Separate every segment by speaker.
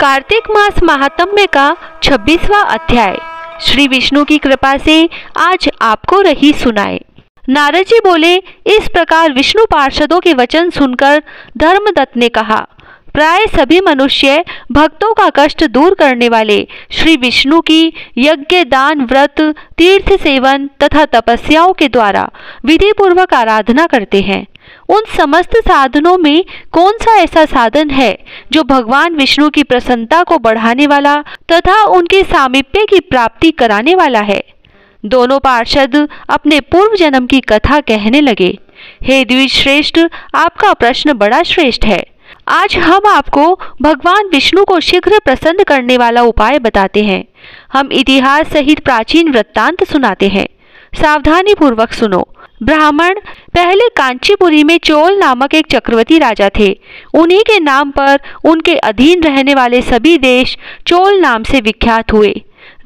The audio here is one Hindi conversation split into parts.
Speaker 1: कार्तिक मास महात्म्य का 26वां अध्याय। श्री विष्णु की कृपा से आज आपको रही सुनाए। नारद जी बोले, इस प्रकार विष्णु पार्षदों के वचन सुनकर धर्मदत्त ने कहा, प्राय सभी मनुष्य भक्तों का कष्ट दूर करने वाले श्री विष्णु की यज्ञ, दान, व्रत, तीर्थ सेवन तथा तपस्याओं के द्वारा विधि पूर्वक आराधना करते हैं। उन समस्त साधनों में कौन सा ऐसा साधन है जो भगवान विष्णु की प्रसन्नता को बढ़ाने वाला तथा उनके सामीप्य की प्राप्ति कराने वाला है? दोनों पार्षद अपने पूर्व जन्म की कथा कहने लगे। हे द्विजश्रेष्ठ, आपका प्रश्न बड़ा श्रेष्ठ है। आज हम आपको भगवान विष्णु को शीघ्र प्रसन्न करने वाला उपाय बताते हैं। हम इतिहास सहित प्राचीन वृत्तांत सुनाते हैं, सावधानी पूर्वक सुनो। ब्राह्मण पहले कांचीपुरी में चोल नामक एक चक्रवर्ती राजा थे। उन्हीं के नाम पर उनके अधीन रहने वाले सभी देश चोल नाम से विख्यात हुए।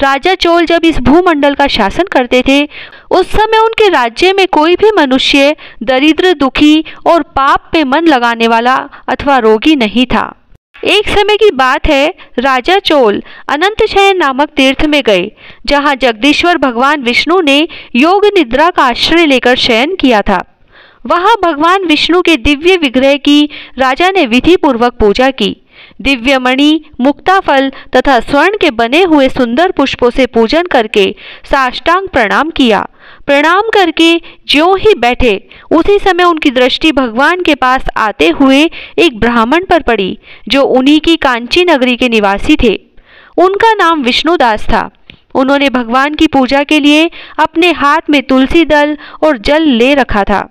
Speaker 1: राजा चोल जब इस भूमंडल का शासन करते थे, उस समय उनके राज्य में कोई भी मनुष्य दरिद्र, दुखी और पाप पे मन लगाने वाला अथवा रोगी नहीं था। एक समय की बात है, राजा चोल अनंत शयन नामक तीर्थ में गए, जहाँ जगदीश्वर भगवान विष्णु ने योग निद्रा का आश्रय लेकर शयन किया था। वहाँ भगवान विष्णु के दिव्य विग्रह की राजा ने विधि पूर्वक पूजा की। दिव्य मणि, मुक्ताफल तथा स्वर्ण के बने हुए सुंदर पुष्पों से पूजन करके साष्टांग प्रणाम किया। प्रणाम करके ज्यों ही बैठे, उसी समय उनकी दृष्टि भगवान के पास आते हुए एक ब्राह्मण पर पड़ी, जो उन्हीं की कांची नगरी के निवासी थे। उनका नाम विष्णुदास था। उन्होंने भगवान की पूजा के लिए अपने हाथ में तुलसी दल और जल ले रखा था।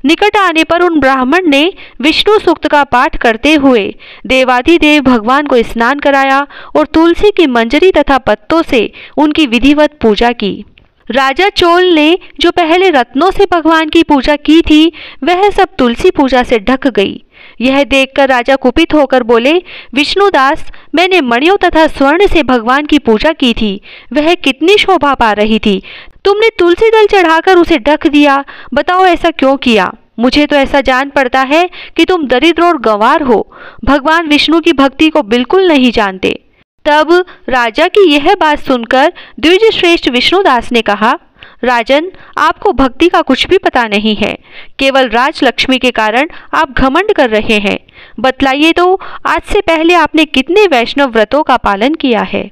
Speaker 1: निकट आने पर उन ब्राह्मण ने विष्णु सूक्त का पाठ करते हुए देवाधिदेव भगवान को स्नान कराया और तुलसी की मंजरी तथा पत्तों से उनकी विधिवत पूजा की। राजा चोल ने जो पहले रत्नों से भगवान की पूजा की थी, वह सब तुलसी पूजा से ढक गई। यह देखकर राजा कुपित होकर बोले, विष्णुदास, मैंने मणियों तथा स्वर्ण से भगवान की पूजा की थी, वह कितनी शोभा पा रही थी। तुमने तुलसी दल चढ़ाकर उसे ढक दिया। बताओ ऐसा क्यों किया? मुझे तो ऐसा जान पड़ता है कि तुम दरिद्र और गंवार हो, भगवान विष्णु की भक्ति को बिल्कुल नहीं जानते। तब राजा की यह बात सुनकर द्विजश्रेष्ठ विष्णुदास ने कहा, राजन, आपको भक्ति का कुछ भी पता नहीं है। केवल राजलक्ष्मी के कारण आप घमंड कर रहे हैं। बतलाइए तो, आज से पहले आपने कितने वैष्णव व्रतों का पालन किया है?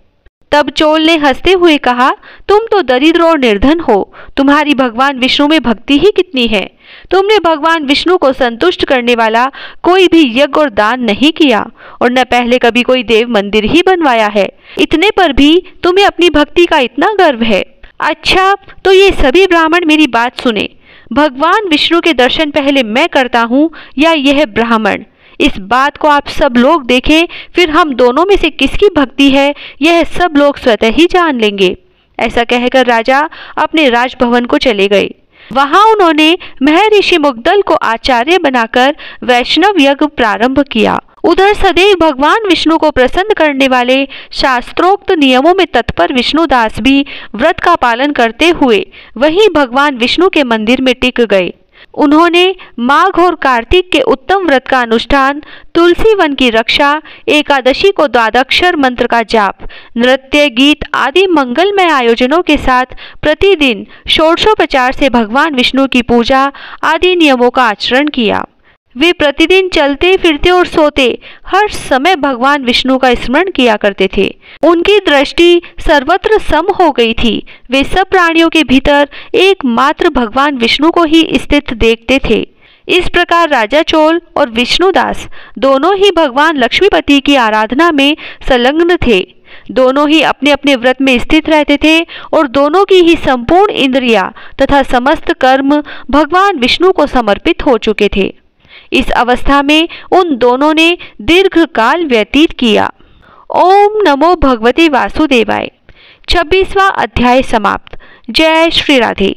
Speaker 1: तब चोल ने हंसते हुए कहा, तुम तो दरिद्र और निर्धन हो, तुम्हारी भगवान विष्णु में भक्ति ही कितनी है। तुमने भगवान विष्णु को संतुष्ट करने वाला कोई भी यज्ञ और दान नहीं किया और न पहले कभी कोई देव मंदिर ही बनवाया है। इतने पर भी तुम्हें अपनी भक्ति का इतना गर्व है। अच्छा, तो ये सभी ब्राह्मण मेरी बात सुने। भगवान विष्णु के दर्शन पहले मैं करता हूँ या यह ब्राह्मण? इस बात को आप सब लोग देखें, फिर हम दोनों में से किसकी भक्ति है यह सब लोग स्वतः ही जान लेंगे। ऐसा कहकर राजा अपने राजभवन को चले गए। वहां उन्होंने महर्षि मुग्दल को आचार्य बनाकर वैष्णव यज्ञ प्रारंभ किया। उधर सदैव भगवान विष्णु को प्रसन्न करने वाले शास्त्रोक्त नियमों में तत्पर विष्णुदास भी व्रत का पालन करते हुए वहीं भगवान विष्णु के मंदिर में टिक गए। उन्होंने माघ और कार्तिक के उत्तम व्रत का अनुष्ठान, तुलसी वन की रक्षा, एकादशी को द्वादक्षर मंत्र का जाप, नृत्य, गीत आदि मंगलमय आयोजनों के साथ प्रतिदिन षोडशोपचार से भगवान विष्णु की पूजा आदि नियमों का आचरण किया। वे प्रतिदिन चलते फिरते और सोते हर समय भगवान विष्णु का स्मरण किया करते थे। उनकी दृष्टि सर्वत्र सम हो गई थी। वे सब प्राणियों के भीतर एकमात्र भगवान विष्णु को ही स्थित देखते थे। इस प्रकार राजा चोल और विष्णुदास दोनों ही भगवान लक्ष्मीपति की आराधना में संलग्न थे। दोनों ही अपने अपने व्रत में स्थित रहते थे और दोनों की ही संपूर्ण इंद्रियां तथा समस्त कर्म भगवान विष्णु को समर्पित हो चुके थे। इस अवस्था में उन दोनों ने दीर्घ काल व्यतीत किया। ओम नमो भगवते वासुदेवाय। 26वां अध्याय समाप्त। जय श्री राधे।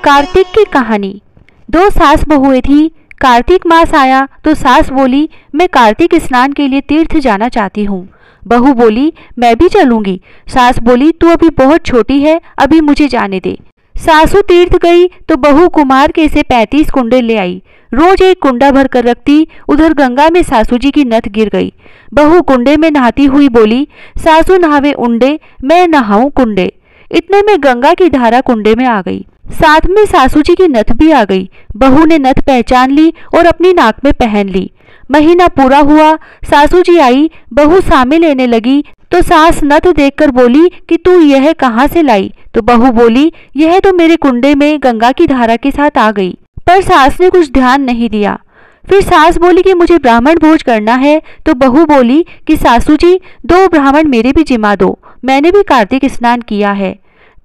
Speaker 2: कार्तिक की कहानी। दो सास बहुएं थी। कार्तिक मास आया तो सास बोली, मैं कार्तिक स्नान के लिए तीर्थ जाना चाहती हूँ। बहू बोली, मैं भी चलूंगी। सास बोली, तू अभी बहुत छोटी है, अभी मुझे जाने दे। सासू तीर्थ गई तो बहू कुमार के से 35 कुंडे ले आई। रोज एक कुंडा भर कर रखती। उधर गंगा में सासू जी की नथ गिर गई। बहू कुंडे में नहाती हुई बोली, सासू नहावे उंडे, मैं नहाऊं कुंडे। इतने में गंगा की धारा कुंडे में आ गई, साथ में सासू जी की नथ भी आ गई। बहू ने नथ पहचान ली और अपनी नाक में पहन ली। महीना पूरा हुआ, सासू जी आई, बहू सामे लेने लगी तो सास नथ देखकर बोली कि तू यह कहाँ से लाई? तो बहू बोली, यह तो मेरे कुंडे में गंगा की धारा के साथ आ गई। पर सास ने कुछ ध्यान नहीं दिया। फिर सास बोली कि मुझे ब्राह्मण भोज करना है। तो बहू बोली कि सासू जी 2 ब्राह्मण मेरे भी जिमा दो, मैंने भी कार्तिक स्नान किया है।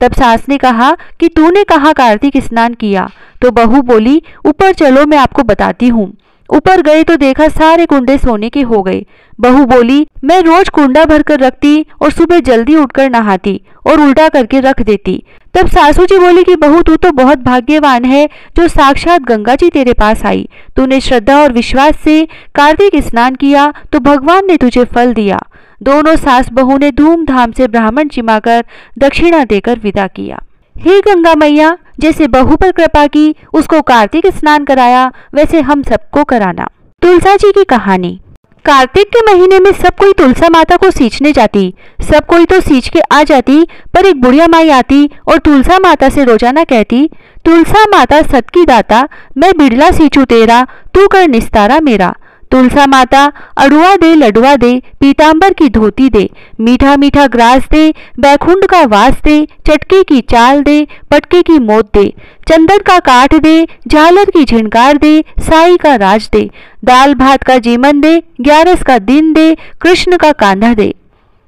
Speaker 2: तब सास ने कहा कि तूने कहाँ कार्तिक स्नान किया? तो बहू बोली, ऊपर चलो मैं आपको बताती हूँ। ऊपर गए तो देखा सारे कुंडे सोने के हो गए। बहू बोली, मैं रोज कुंडा भर कर रखती और सुबह जल्दी उठकर नहाती और उल्टा करके रख देती। तब सासू जी बोली कि बहू तू तो बहुत भाग्यवान है जो साक्षात गंगा जी तेरे पास आई। तूने श्रद्धा और विश्वास से कार्तिक स्नान किया तो भगवान ने तुझे फल दिया। दोनों सास बहू ने धूमधाम से ब्राह्मण जिमाकर दक्षिणा देकर विदा किया। हे गंगा मैया, जैसे बहू पर कृपा की, उसको कार्तिक स्नान कराया, वैसे हम सबको कराना। तुलसा जी की कहानी। कार्तिक के महीने में सब कोई तुलसा माता को सींचने जाती। सब कोई तो सींच के आ जाती, पर एक बुढ़िया माई आती और तुलसा माता से रोजाना कहती, तुलसा माता सत की दाता, मैं बिड़ला सींचू तेरा, तू कर निस्तारा मेरा। तुलसा माता अड़ुआ दे, लडुआ दे, पीतांबर की धोती दे, मीठा मीठा ग्रास दे, बैकुंठ का वास दे, चटके की चाल दे, पटके की मोत दे, चंदन का काठ दे, झालर की झिनकार दे, साई का राज दे, दाल भात का जीवन दे, 11 का दिन दे, कृष्ण का कांधा दे।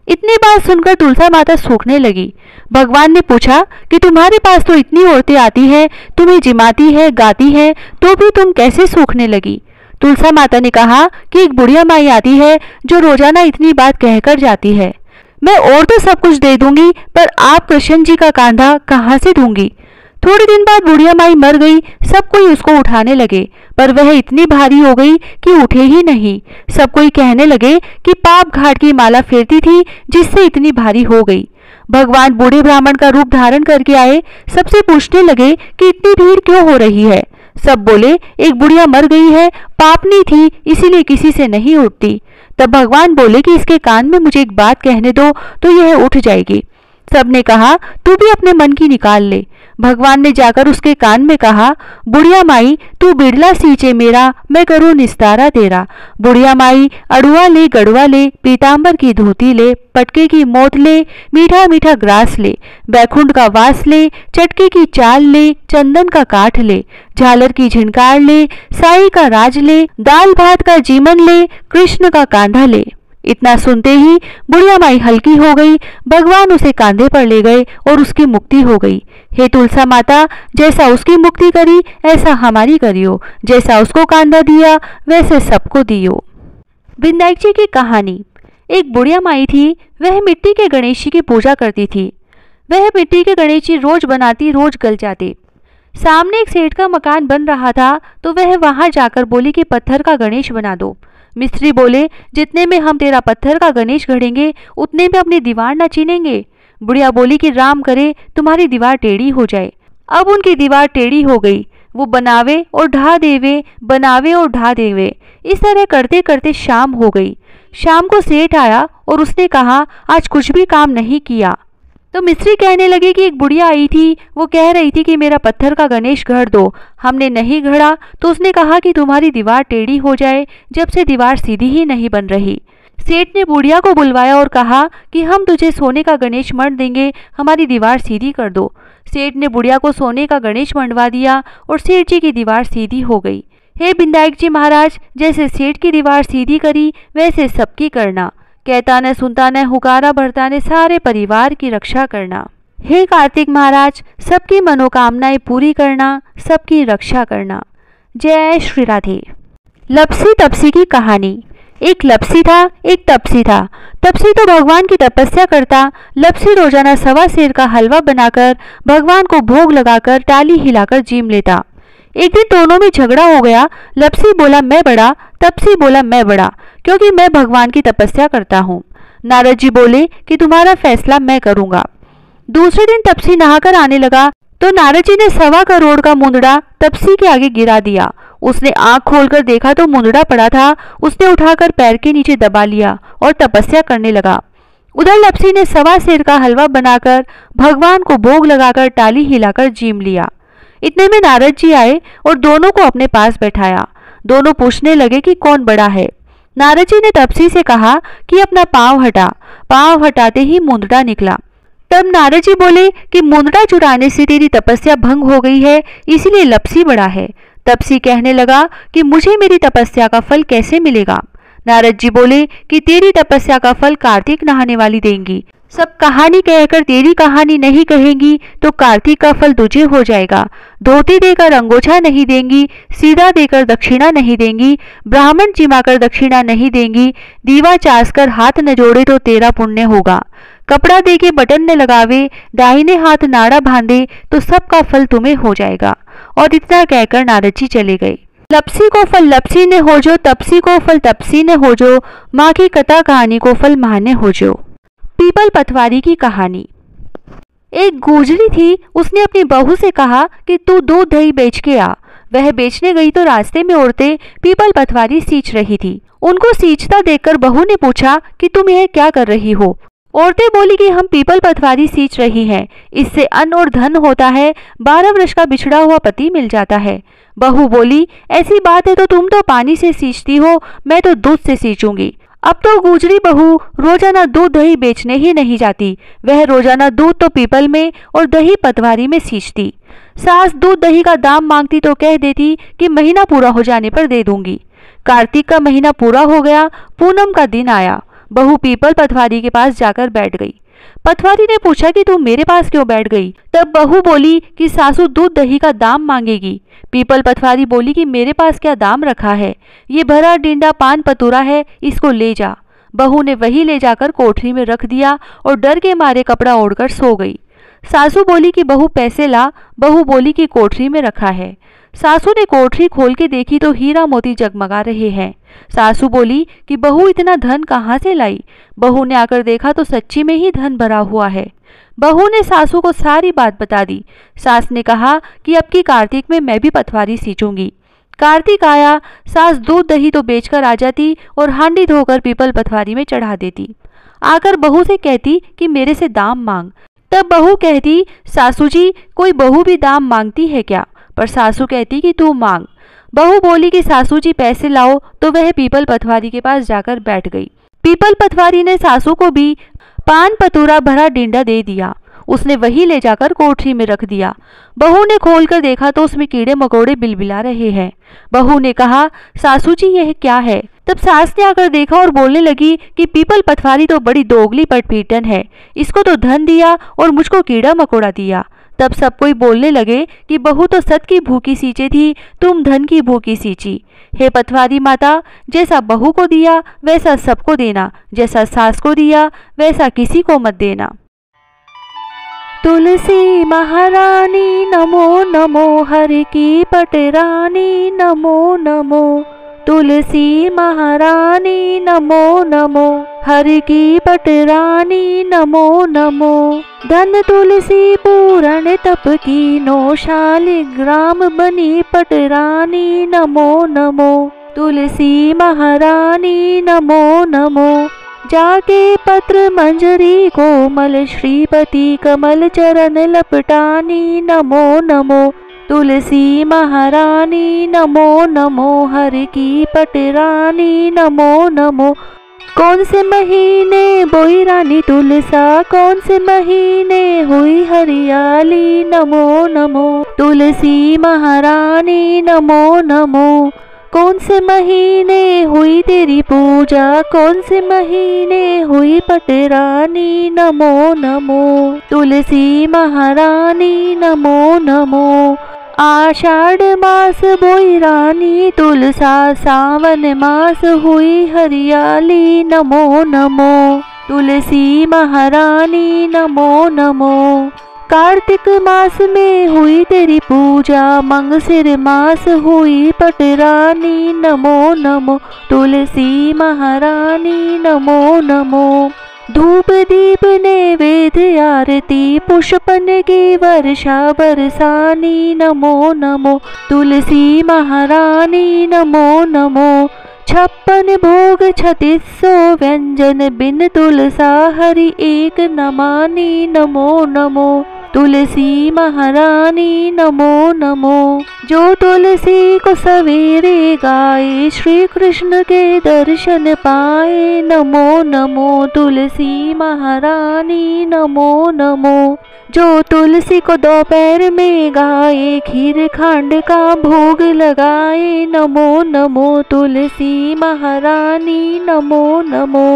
Speaker 2: इतनी बात सुनकर तुलसा माता सूखने लगी। भगवान ने पूछा कि तुम्हारे पास तो इतनी औरतें आती हैं, तुम्हें जिमाती है, गाती है, तो भी तुम कैसे सूखने लगी? तुलसा माता ने कहा कि एक बुढ़िया माई आती है जो रोजाना इतनी बात कहकर जाती है। मैं और तो सब कुछ दे दूंगी, पर आप कृष्ण जी का कांधा कहाँ से दूंगी? थोड़े दिन बाद बुढ़िया माई मर गई। सब कोई उसको उठाने लगे, पर वह इतनी भारी हो गई कि उठे ही नहीं। सब कोई कहने लगे कि पाप घाट की माला फेरती थी जिससे इतनी भारी हो गई। भगवान बूढ़े ब्राह्मण का रूप धारण करके आए। सबसे पूछने लगे कि इतनी भीड़ क्यों हो रही है? सब बोले, एक बुढ़िया मर गई है, पापनी थी, इसीलिए किसी से नहीं उठती। तब भगवान बोले कि इसके कान में मुझे एक बात कहने दो तो यह उठ जाएगी। सबने कहा, तू भी अपने मन की निकाल ले। भगवान ने जाकर उसके कान में कहा, बुढ़िया माई तू बिड़ला सींचे मेरा, मैं करूँ निस्तारा तेरा। बुढ़िया माई अड़ुआ ले, गड़ुआ ले, पीतांबर की धोती ले, पटके की मोत ले, मीठा मीठा ग्रास ले, बैकुंठ का वास ले, चटके की चाल ले, चंदन का काठ ले, झालर की झिनकार ले, साई का राज ले, दाल भात का जीवन ले, कृष्ण का कांधा ले। इतना सुनते ही बुढ़िया माई हल्की हो गई। भगवान उसे कांधे पर ले गए और उसकी मुक्ति हो गई। हे तुलसा माता, जैसा उसकी मुक्ति करी ऐसा हमारी करियो, जैसा उसको कांधा दिया वैसे सबको दियो। विनायक जी की कहानी। एक बुढ़िया माई थी, वह मिट्टी के गणेश जी की पूजा करती थी। वह मिट्टी के गणेश जी रोज बनाती, रोज गल जाते। सामने एक सेठ का मकान बन रहा था तो वह वहां जाकर बोली कि पत्थर का गणेश बना दो। मिस्त्री बोले, जितने में हम तेरा पत्थर का गणेश गढ़ेंगे उतने में अपनी दीवार न चीनेंगे। बुढ़िया बोली कि राम करे तुम्हारी दीवार टेढ़ी हो जाए। अब उनकी दीवार टेढ़ी हो गई। वो बनावे और ढा देवे, बनावे और ढा देवे। इस तरह करते करते शाम हो गई। शाम को सेठ आया और उसने कहा, आज कुछ भी काम नहीं किया। तो मिस्त्री कहने लगे कि एक बुढ़िया आई थी, वो कह रही थी कि मेरा पत्थर का गणेश गढ़ दो। हमने नहीं गढ़ा तो उसने कहा कि तुम्हारी दीवार टेढ़ी हो जाए। जब से दीवार सीधी ही नहीं बन रही। सेठ ने बुढ़िया को बुलवाया और कहा कि हम तुझे सोने का गणेश मंड देंगे, हमारी दीवार सीधी कर दो। सेठ ने बुढ़िया को सोने का गणेश मंडवा दिया और सेठ जी की दीवार सीधी हो गई। हे विनायक जी महाराज, जैसे सेठ की दीवार सीधी करी वैसे सबकी करना। कहता न सुनता न हुकारा भरता ने सारे परिवार की रक्षा करना। हे कार्तिक महाराज, सबकी मनोकामनाएं पूरी करना, सबकी रक्षा करना। जय श्री राधे। लपसी तपसी की कहानी। एक लपसी था, एक तपसी था। तपसी तो भगवान की तपस्या करता। लपसी रोजाना 1.25 सेर का हलवा बनाकर भगवान को भोग लगाकर टाली हिलाकर जीम लेता। एक दिन दोनों में झगड़ा हो गया। लपसी बोला मैं बड़ा, तपसी बोला मैं बड़ा, क्योंकि मैं भगवान की तपस्या करता हूँ। नारद जी बोले कि तुम्हारा फैसला मैं करूंगा। दूसरे दिन तपसी नहाकर आने लगा तो नारद जी ने 1.25 करोड़ का मुंदड़ा तपसी के आगे गिरा दिया। उसने आंख खोलकर देखा तो मुंदड़ा पड़ा था। उसने उठाकर पैर के नीचे दबा लिया और तपस्या करने लगा। उधर लपसी ने सवा सेर का हलवा बनाकर भगवान को भोग लगाकर टाली हिलाकर जीम लिया। इतने में नारद जी आए और दोनों को अपने पास बैठाया। दोनों पूछने लगे कि कौन बड़ा है। नारद जी ने तपसी से कहा कि अपना पांव हटा। पांव हटाते ही मुंदड़ा निकला। तब नारद जी बोले कि मुंदड़ा चुराने से तेरी तपस्या भंग हो गई है, इसीलिए लपसी बड़ा है। तपसी कहने लगा कि मुझे मेरी तपस्या का फल कैसे मिलेगा। नारद जी बोले कि तेरी तपस्या का फल कार्तिक नहाने वाली देंगी। सब कहानी कहकर तेरी कहानी नहीं कहेंगी तो कार्तिक का फल तुझे हो जाएगा। धोती देकर अंगोछा नहीं देंगी, सीधा देकर दक्षिणा नहीं देंगी, ब्राह्मण जिमाकर दक्षिणा नहीं देंगी, दीवा चासकर हाथ न जोड़े तो तेरा पुण्य होगा। कपड़ा देके बटन न लगावे, दाहिने हाथ नाड़ा बांधे तो सबका फल तुम्हें हो जाएगा। और इतना कहकर नारद जी चले गए। लपसी को फल लपसी ने हो जो, तपसी को फल तपसी ने हो जो, माँ की कथा कहानी को फल माँ ने हो जो। पीपल पतवारी की कहानी। एक गुजरी थी, उसने अपनी बहू से कहा कि तू दूध दही बेच के आ। वह बेचने गई तो रास्ते में औरतें पीपल पतवारी सींच रही थी। उनको सींचता देखकर बहू ने पूछा कि तुम यह क्या कर रही हो। औरतें बोली कि हम पीपल पतवारी सींच रही हैं, इससे अन्न और धन होता है, 12 वर्ष का बिछड़ा हुआ पति मिल जाता है। बहू बोली ऐसी बात है तो तुम तो पानी से सींचती हो, मैं तो दूध से सींचूंगी। अब तो गुजरी बहू रोजाना दूध दही बेचने ही नहीं जाती, वह रोजाना दूध तो पीपल में और दही पतवारी में सींचती। सास दूध दही का दाम मांगती तो कह देती कि महीना पूरा हो जाने पर दे दूंगी। कार्तिक का महीना पूरा हो गया, पूनम का दिन आया। बहू पीपल पतवारी के पास जाकर बैठ गई। पतवारी ने पूछा कि तू मेरे पास क्यों बैठ गई। तब बहू बोली कि सासू दूध दही का दाम मांगेगी। पीपल पतवारी बोली कि मेरे पास क्या दाम रखा है, ये भरा डिंडा पान पतूरा है, इसको ले जा। बहू ने वही ले जाकर कोठरी में रख दिया और डर के मारे कपड़ा ओढ़कर सो गई। सासू बोली कि बहू पैसे ला। बहू बोली कि कोठरी में रखा है। सासू ने कोठरी खोल के देखी तो हीरा मोती जगमगा रहे हैं। सासू बोली कि बहू इतना धन कहाँ से लाई। बहू ने आकर देखा तो सच्ची में ही धन भरा हुआ है। बहू ने सासू को सारी बात बता दी। सास ने कहा कि अब की कार्तिक में मैं भी पतवारी सींचूंगी। कार्तिक आया, सास दूध दही तो बेचकर आ जाती और हांडी धोकर पीपल पतवारी में चढ़ा देती। आकर बहू से कहती कि मेरे से दाम मांग। तब बहू कहती सासू जी कोई बहू भी दाम मांगती है क्या, पर सासू कहती कि तू मांग। बहू बोली कि सासू जी पैसे लाओ, तो वह पीपल पतवारी के पास जाकर बैठ गई। पीपल पतवारी ने सासू को भी पान पतूरा भरा डिंडा दे दिया। उसने वही ले जाकर कोठरी में रख दिया। बहू ने खोलकर देखा तो उसमें कीड़े मकोड़े बिलबिला रहे हैं। बहू ने कहा सासू जी यह क्या है। तब सास ने आकर देखा और बोलने लगी कि पीपल पतवारी तो बड़ी दोगली पटपीटन है, इसको तो धन दिया और मुझको कीड़ा मकोड़ा दिया। तब सब कोई बोलने लगे कि बहू तो सत की भूखी सींचे थी, तुम धन की भूखी सींची। हे पतवारी माता, जैसा बहू को दिया वैसा सबको देना, जैसा सास को दिया वैसा किसी को मत देना। तुलसी महारानी नमो नमो, हर की पटरानी नमो नमो। तुलसी महारानी नमो नमो, हर की पटरानी नमो नमो। धन तुलसी पूरण तप की नो, शालिग्राम बनी पटरानी नमो नमो। तुलसी महारानी नमो नमो। जाके पत्र मंजरी कोमल, श्रीपति कमल चरण लपटानी नमो नमो। तुलसी महारानी नमो नमो, हर की पटरानी नमो नमो। कौन से महीने बोई रानी तुलसा, कौन से महीने हुई हरियाली नमो नमो। तुलसी महारानी नमो नमो। कौन से महीने हुई तेरी पूजा, कौन से महीने हुई पटरानी नमो नमो। तुलसी महारानी नमो नमो। आषाढ़ मास बोई रानी तुलसा, सावन मास हुई हरियाली नमो नमो। तुलसी महारानी नमो नमो। कार्तिक मास में हुई तेरी पूजा, मंगसिर मास हुई पटरानी नमो नमो। तुलसी महारानी नमो नमो। धूप दीप नैवेद्य आरती पुष्पन की वर्षा बरसानी नमो नमो तुलसी महारानी नमो नमो 56 भोग 3600 व्यंजन बिन तुलसा हरि एक नमानी नमो नमो तुलसी महारानी नमो नमो। जो तुलसी को सवेरे गाए श्री कृष्ण के दर्शन पाए नमो नमो तुलसी महारानी नमो नमो। जो तुलसी को दोपहर में गाए खीर खांड का भोग लगाए नमो नमो तुलसी महारानी नमो नमो।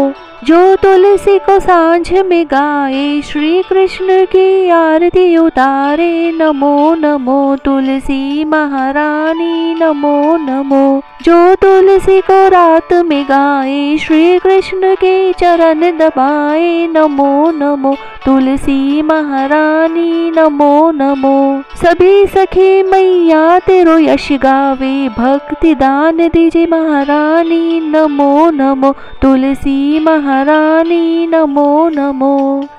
Speaker 2: जो तुलसी को सांझ में गाए श्री कृष्ण की आरती उतारे नमो नमो तुलसी महारानी नमो नमो। जो तुलसी को रात में गाए श्री कृष्ण के चरण दबाए नमो नमो तुलसी महारानी नमो नमो। सभी सखी मैया तेरो यश गावे भक्ति दान दीजिए महारानी नमो नमो तुलसी महारानी नमो नमो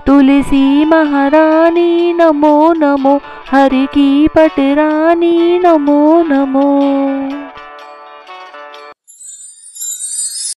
Speaker 2: तुलसी महारानी नमो नमो हरि की पटरानी नमो नमो।